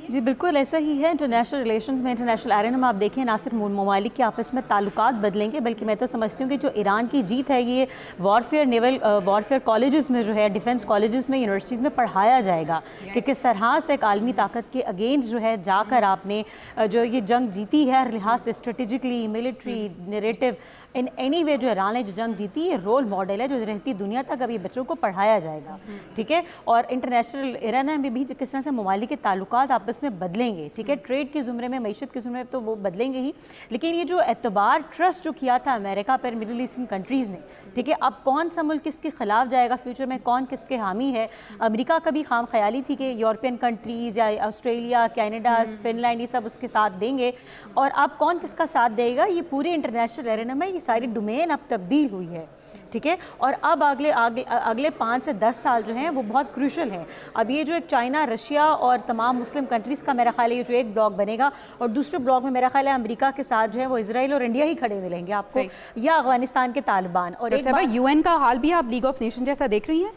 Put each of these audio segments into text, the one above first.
जी बिल्कुल ऐसा ही है। इंटरनेशनल रिलेशंस में, इंटरनेशनल एरेना में आप देखें ना सिर्फ ममालिक के आपस में ताल्लुकात बदलेंगे, बल्कि मैं तो समझती हूँ कि जो ईरान की जीत है ये वॉरफेयर नेवल वॉरफेयर कॉलेजेस में जो है, डिफेंस कॉलेजेस में, यूनिवर्सिटीज़ में पढ़ाया जाएगा कि किस तरह से एक आलमी ताकत के अगेंस्ट जो है जाकर आपने जो ये जंग जीती है, हर लिहाज से strategically, military, narrative, in any way जो ईरान ने जो जंग जीती है रोल मॉडल है जो रहती दुनिया तक अभी बच्चों को पढ़ाया जाएगा। ठीक है, और इंटरनेशनल एरेना में भी किस तरह से ममालिक के ताल्लुकात आपस में बदलेंगे। ठीक है, ट्रेड के ज़ुमरे में, मईशत के ज़ुमरे में तो वो बदलेंगे ही, लेकिन ये जो एतबार ट्रस्ट जो किया था अमेरिका पर मिडिल ईस्टर्न कंट्रीज़ ने, ठीक है, अब कौन सा मुल्क किसके खिलाफ जाएगा, फ्यूचर में कौन किसके हामी है। अमेरिका का भी खाम ख्याली थी कि यूरोपियन कंट्रीज़ या ऑस्ट्रेलिया, कनाडा, फिनलैंड, ये सब उसके साथ देंगे, और अब कौन किसका साथ देगा, ये पूरे इंटरनेशनल एरेना में ये सारी डोमेन अब तब्दील हुई है। ठीक है, और अब अगले 5 से 10 साल जो हैं वो बहुत क्रूशल हैं। अब ये जो एक चाइना, रशिया और तमाम मुस्लिम कंट्रीज़ का मेरा ख्याल है ये जो एक ब्लॉक बनेगा, और दूसरे ब्लॉक में मेरा ख्याल है अमेरिका के साथ जो है वो इजराइल और इंडिया ही खड़े मिलेंगे आपको, या अफगानिस्तान के तालिबान। और एक यूएन का हाल भी आप लीग ऑफ नेशन जैसा देख रही हैं?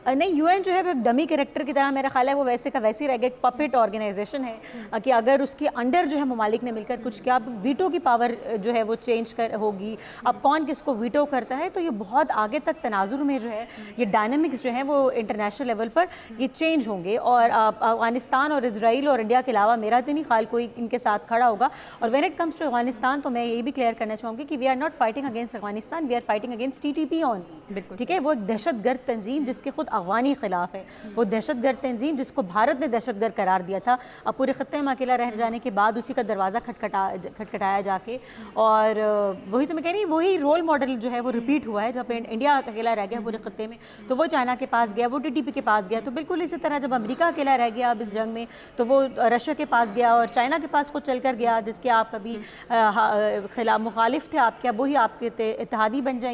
नहीं, यूएन जो है वो एक डमी कैरेक्टर की तरह मेरा ख्याल है वो वैसे का वैसे ही रह गया, एक पपेट ऑर्गेनाइजेशन है कि अगर उसके अंडर जो है ममालिक ने मिलकर कुछ किया, अब वीटो की पावर जो है वो चेंज होगी, अब कौन किसको वीटो करता है, तो ये बहुत आगे तक तनाजुर में जो है ये डायनामिक्स जो है वो इंटरनेशनल लेवल पर ये चेंज होंगे। और अफगानिस्तान और इसराइल और इंडिया के अलावा मेरा तो नहीं ख्याल कोई इनके साथ खड़ा होगा। और when it comes to Afghanistan तो मैं ये भी क्लियर करना चाहूँगी कि we are not fighting against Afghanistan, we are fighting against TTP only. ठीक है, वो एक दहशतगर्द तंजीम जिसके खुद अफगानी खिलाफ है, वो दहशतगर्द तंजीम जिसको भारत ने दहशतगर्द करार दिया था, अब पूरे खत्ते में अकेला रह जाने के बाद उसी का दरवाज़ा खटखटाया जाके, और वही तो मैं कह रही हूँ, वही रोल मॉडल जो है वो रिपीट हुआ है। जब इंडिया अकेला रह गया पूरे खत्ते में तो वो चाइना के पास गया, वो TTP के पास गया, तो बिल्कुल इसी तरह जब अमेरिका अकेला रह गया अब इस जंग में तो वो रशिया के पास गया और चाइना के पास खुद चल कर गया, जिसके आप कभी खिलाफ मुखालिफ थे आपके, अब वही आपके इत्तेहादी बन जाएंगे।